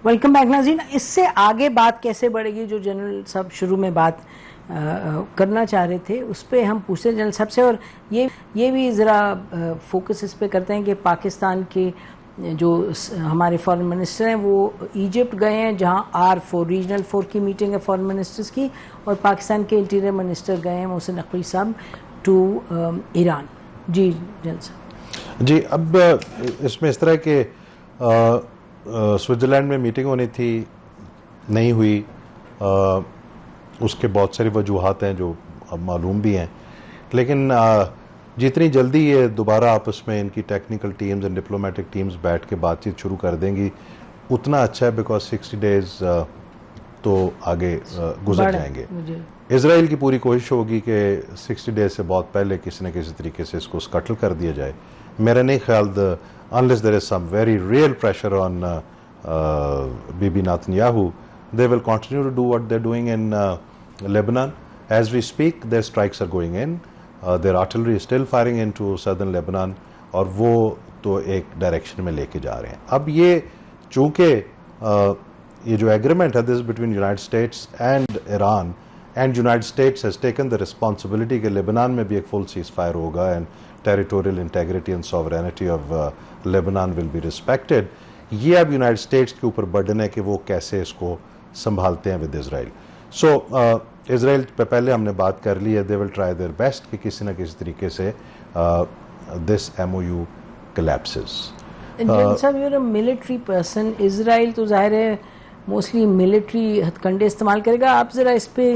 Welcome back ناظرین. اس سے آگے بات کیسے بڑھے گی جو جنرل صاحب شروع میں بات کرنا چاہ رہے تھے اس پہ ہم پوچھتے ہیں جنرل صاحب سے, اور یہ بھی ذرا فوکس اس پہ کرتے ہیں کہ پاکستان کے جو ہمارے فارن منسٹر ہیں وہ ایجپٹ گئے ہیں جہاں R4 ریجنل 4 کی میٹنگ ہے فارن منسٹرز کی, اور پاکستان کے انٹیریئر منسٹر گئے ہیں محسن نقوی صاحب ٹو ایران. جی جنرل صاحب. جی, اب اس میں اس طرح کہ سوئٹزرلینڈ میں میٹنگ ہونی تھی, نہیں ہوئی. اس کے بہت ساری وجوہات ہیں جو اب معلوم بھی ہیں, لیکن جتنی جلدی یہ دوبارہ آپس میں ان کی technical teams and diplomatic teams بیٹھ کے بات چیت شروع کر دیں گی اتنا اچھا ہے, بیکاز 60 days تو آگے گزر جائیں گے. اسرائیل کی پوری کوشش ہوگی کہ 60 days سے بہت پہلے کسی نہ کسی طریقے سے اس کو سکٹل کر دیا جائے. میرا نہیں خیال unless there is some very real pressure on Bibi Netanyahu, they will continue to do what they're doing in Lebanon. As we speak, their strikes are going in. Their artillery is still firing into southern Lebanon, اور وہ تو ایک direction میں لے کے جا رہے ہیں. اب یہ چونکہ یہ جو ایگریمنٹ ہے this between United States and Iran, and United States has taken the responsibility کہ لیبنان میں بھی ایک فل سیز فائر ہوگا and territorial integrity and sovereignty of Lebanon will be respected. یہ اب یونائٹڈ اسٹیٹس کے اوپر برڈن ہے کہ وہ کیسے اس کو سنبھالتے ہیں ود اسرائیل. سو اسرائیل پہ پہلے ہم نے بات کر لی ہے, دے ول ٹرائی دیئر بیسٹ کہ کسی نہ کسی طریقے سے دس MOU collapses. جنرل صاحب, یو ملٹری پرسن, اسرائیل تو ظاہر ہے موسٹلی ملٹری ہتھ کنڈے استعمال کرے گا. آپ ذرا اس پہ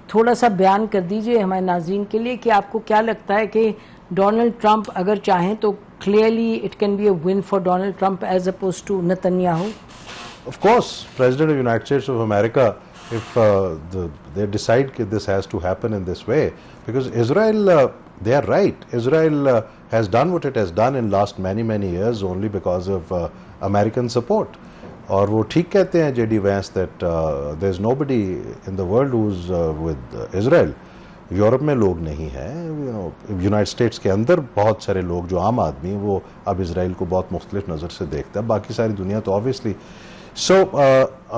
تھوڑا سا بیان کر دیجئے ہمارے ناظرین کے لیے کہ آپ کو کیا لگتا ہے کہ ڈونلڈ ٹرمپ اگر چاہیں تو clearly it can be a win for Donald Trump as opposed to Netanyahu? Of course, President of the United States of America, if they decide that this has to happen in this way, because Israel, they are right. Israel has done what it has done in last many years only because of American support. اور وہ ٹھیک کہتے ہیں JD Vance that there is nobody in the world who's with Israel. Europe میں لوگ نہیں ہیں, United States کے اندر بہت سارے لوگ جو عام آدمی وہ اب اسرائیل کو بہت مختلف نظر سے دیکھتا ہے, باقی ساری دنیا تو obviously. So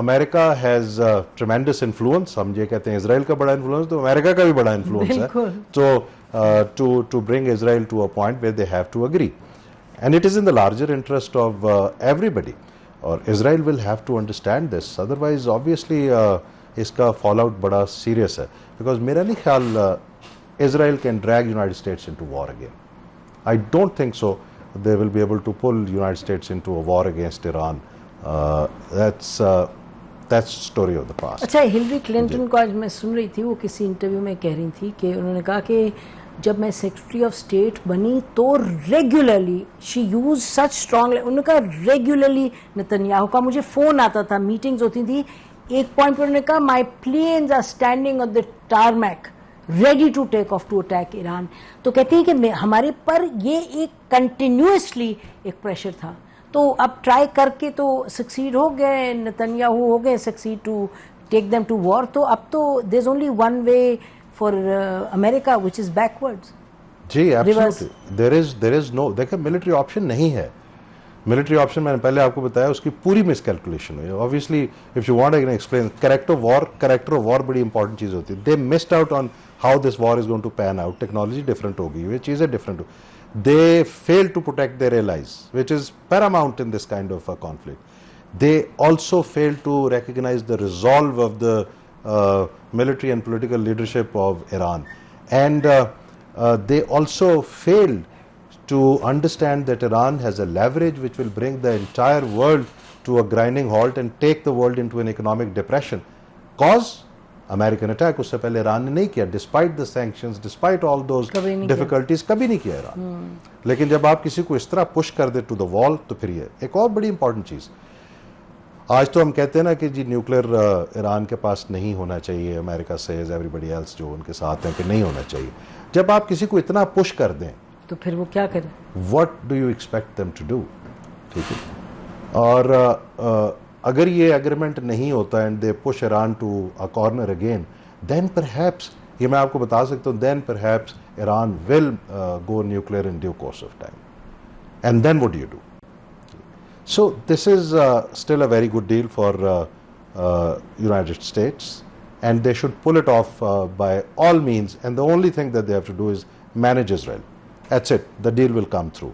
America has tremendous influence. ہم یہ کہتے ہیں اسرائیل کا بڑا انفلوئنس, تو امریکہ کا بھی بڑا انفلوئنس ہے. تو to bring Israel to a point where they have to agree, and it is in the larger interest of everybody. اور Israel will have to understand this, otherwise obviously اس کا fallout بڑا serious ہے. Because میرا نہیں خیال Israel can drag United States into war again. I don't think so. They will be able to pull United States into a war against Iran. That's story of the past. اچھا, Hillary Clinton کو آج میں سن رہی تھی, وہ کسی interview میں کہہ رہی تھی کہ انہوں نے کہا کہ جب میں سیکرٹری آف اسٹیٹ بنی تو ریگولرلی شی یوز سچ اسٹرانگ, انہوں نے کہا ریگولرلی نتنیاہو کا مجھے فون آتا تھا, میٹنگز ہوتی تھی. ایک پوائنٹ پر انہوں نے کہا my planes are standing on the tarmac ready to take off to attack Iran. تو کہتے ہیں کہ ہمارے پر یہ ایک کنٹینیوسلی ایک پریشر تھا. تو اب ٹرائی کر کے تو سکسیڈ ہو گئے, نتنیاہو ہو گئے succeed to take them to war. تو اب تو there is only one way for America which is backwards. جی ایبسولوٹلی, دیر از نو, دیکھیں ملٹری آپشن نہیں ہے. ملٹری آپشن میں نے پہلے آپ کو بتایا اس کی پوری مس کیلکولیشن ہوئی. Obviously if you want I can explain. Character of war بڑی امپورٹنٹ چیز ہوتی ہے. They missed out on how this war is going to pan out. Technology different ہوگی, یہ چیزیں different ہوگی. They fail to protect their allies, which is paramount in this kind of a conflict. They also fail to recognize the resolve of the military and political leadership of Iran. And they also failed to understand that Iran has a leverage which will bring the entire world to a grinding halt and take the world into an economic depression. Cause American attack اس سے پہلے Iran نے نہیں کیا, despite the sanctions, despite all those difficulties, کبھی نہیں کیا ایران. لیکن جب آپ کسی کو اس طرح پش کر دے ٹو دا وال, تو پھر یہ ایک اور بڑی امپورٹنٹ چیز. آج تو ہم کہتے ہیں نا کہ جی نیوکلیر ایران کے پاس نہیں ہونا چاہیے, امریکہ سیز ایوری بڈی ایلس جو ان کے ساتھ ہیں کہ نہیں ہونا چاہیے. جب آپ کسی کو اتنا پش کر دیں تو پھر وہ کیا کریں, what do you expect them to do. ٹھیک ہے, اور اگر یہ اگریمنٹ نہیں ہوتا and they push Iran to a corner again, then perhaps, یہ میں آپ کو بتا سکتا ہوں, then perhaps Iran will go nuclear in due course of time. And then what do you do. So this is still a very good deal for United States, and they should pull it off by all means, and the only thing that they have to do is manage Israel. That's it. The deal will come through.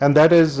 and that is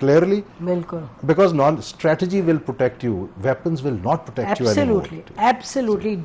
clearly, because strategy will protect you, weapons will not protect you anymore. Absolutely.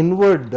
inward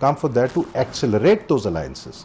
come for that to accelerate those alliances.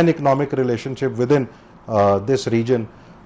and economic relationship within this region.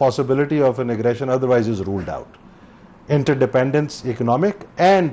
possibility of an aggression otherwise is ruled out. Interdependence, economic, and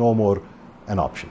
no more an option.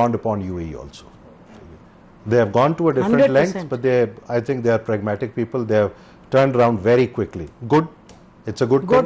dawned upon UAE also. They have gone to a different 100%. length, but I think they are pragmatic people. They have turned around very quickly. Good. It's a good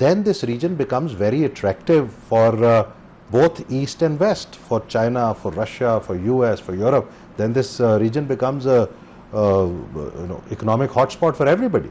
then this region becomes very attractive for both East and West, for China, for Russia, for US, for Europe. Then this region becomes a economic hotspot for everybody.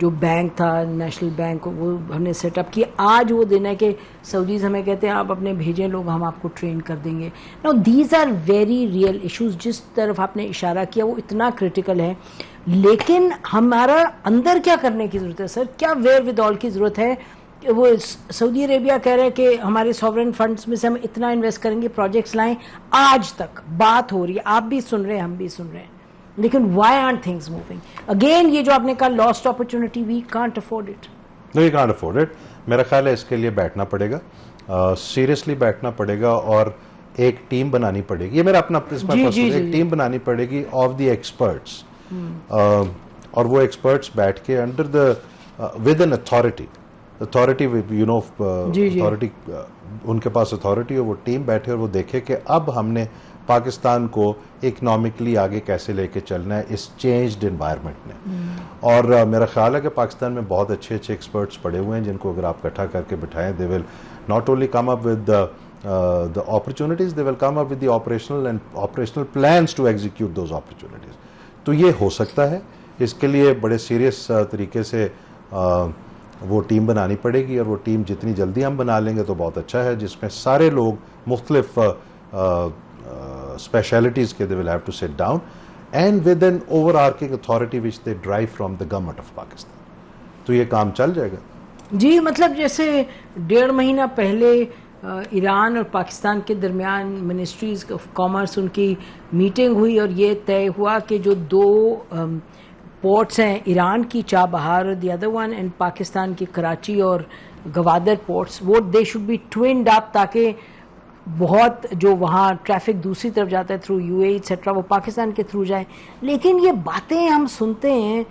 جو bank تھا national bank وہ ہم نے set up کیا. آج وہ دن ہے کہ سعودیز ہمیں کہتے ہیں آپ اپنے بھیجیں لوگ ہم آپ کو ٹرین کر دیں گے. No these are very real issues. جس طرف آپ نے اشارہ کیا وہ اتنا کرٹیکل ہے, لیکن ہمارا اندر کیا کرنے کی ضرورت ہے سر؟ کیا ویئر ود آل کی ضرورت ہے؟ وہ سعودی عربیہ کہہ رہے ہیں کہ ہمارے سوورن فنڈز میں سے ہم اتنا انویسٹ کریں گے, پروجیکٹس لائیں. آج تک بات ہو رہی ہے, آپ بھی سن رہے ہیں ہم بھی سن رہے ہیں, لیکن why aren't things moving? Again یہ جو آپ نے کہا last opportunity, we can't afford it. No we can't afford it. میرا خیال ہے اس کے لیے بیٹھنا پڑے گا, سیریسلی بیٹھنا پڑے گا, اور ایک ٹیم بنانی پڑے گی. یہ میرا اپنا ایک ٹیم بنانی پڑے گی آف دی ایکسپرٹس, اور وہ ایکسپرٹس بیٹھ کے under the with an authority you know authority, ان کے پاس اتھارٹی ہو, وہ ٹیم بیٹھے اور وہ دیکھے کہ اب ہم نے پاکستان کو اکنامکلی آگے کیسے لے کے چلنا ہے اس چینجڈ انوائرمنٹ میں. اور میرا خیال ہے کہ پاکستان میں بہت اچھے اچھے ایکسپرٹس پڑے ہوئے ہیں جن کو اگر آپ اکٹھا کر کے بٹھائیں, they will not only come up with the opportunities, they will come up with the operational plans to execute those opportunities. تو یہ ہو سکتا ہے. اس کے لیے بڑے سیریس طریقے سے وہ ٹیم بنانی پڑے گی, اور وہ ٹیم جتنی جلدی ہم بنا لیں گے تو بہت اچھا ہے, جس میں سارے لوگ مختلف اسپیشلٹیز کے they will have to sit down and with an overarching authority which they derive from the government of Pakistan. تو یہ کام چل جائے گا. جی, مطلب جیسے 1.5 مہینہ پہلے ایران اور پاکستان کے درمیان منسٹریز آف کامرس ان کی میٹنگ ہوئی, اور یہ طے ہوا کہ جو 2 پورٹس ہیں, ایران کی Chabahar the other one, and Pakistan کی کراچی اور گوادر پورٹس, وہ دے شوڈ بی ٹوینڈ اپ, تاکہ بہت جو وہاں ٹریفک دوسری طرف جاتا ہے تھرو یو اے ایٹسٹرا وہ پاکستان کے تھرو جائے. لیکن یہ باتیں ہم سنتے ہیں,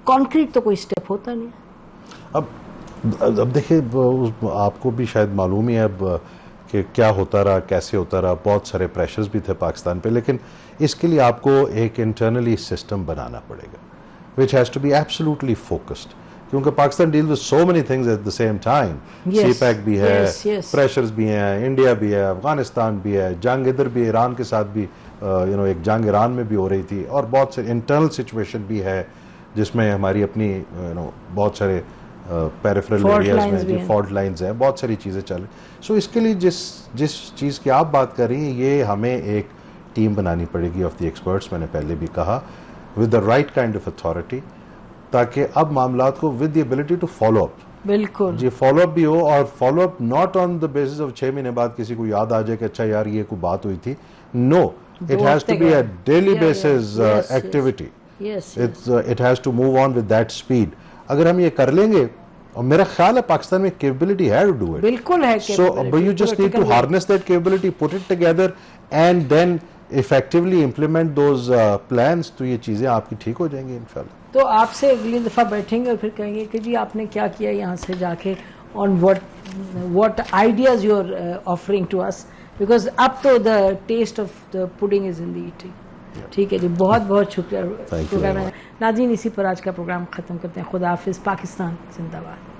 کانکریٹ تو کوئی اسٹیپ ہوتا نہیں. اب دیکھیں, آپ کو بھی شاید معلوم ہی ہے اب کہ کیا ہوتا رہا, کیسے ہوتا رہا, بہت سارے پریشرز بھی تھے پاکستان پہ, لیکن اس کے لیے آپ کو ایک انٹرنلی سسٹم بنانا پڑے گا which has to be absolutely focused, کیونکہ Pakistan deal with so many things at the same time. CPEC بھی ہے, پریشرز بھی ہیں, انڈیا بھی ہے, افغانستان بھی ہے, جنگ ادھر بھی, ایران کے ساتھ بھی ایک جنگ ایران میں بھی ہو رہی تھی, اور بہت سے انٹرنل سچویشن بھی ہے جس میں ہماری اپنی بہت سارے پیریفرل ایریاز میں جو فالٹ لائنز ہیں, بہت ساری چیزیں چل رہی. سو اس کے لیے جس چیز کی آپ بات کر رہی ہیں, یہ ہمیں ایک ٹیم بنانی پڑے گی آف دی ایکسپرٹس, میں نے پہلے بھی کہا, with the right kind of authority, تاکہ اب معاملات کو with the ability to follow up, بالکل جی فالو اپ بھی ہو, اور follow up not on the basis of 6 مہینے بعد کسی کو یاد آ جائے کہ اچھا یار یہ کوئی بات ہوئی تھی. No, it has to be a daily basis activity, it has to move on with that speed. اگر ہم یہ کر لیں گے, اور میرا خیال ہے پاکستان میں کیپبلٹی ہے ٹو ڈو اٹ, بالکل ہے, so you just need to harness that capability, put it together, and then effectively implement those plans, تو یہ چیزیں آپ کی ٹھیک ہو جائیں گی انشاءاللہ. تو آپ سے اگلی دفعہ بیٹھیں گے اور پھر کہیں گے کہ جی آپ نے کیا کیا یہاں سے جا کے, on what ideas you are offering to us, because اب تو the taste of the pudding is in the eating. ٹھیک ہے جی, بہت بہت شکریہ. ناظرین, اسی پر آج کا پروگرام ختم کرتے ہیں. خدا حافظ. پاکستان زندہ باد.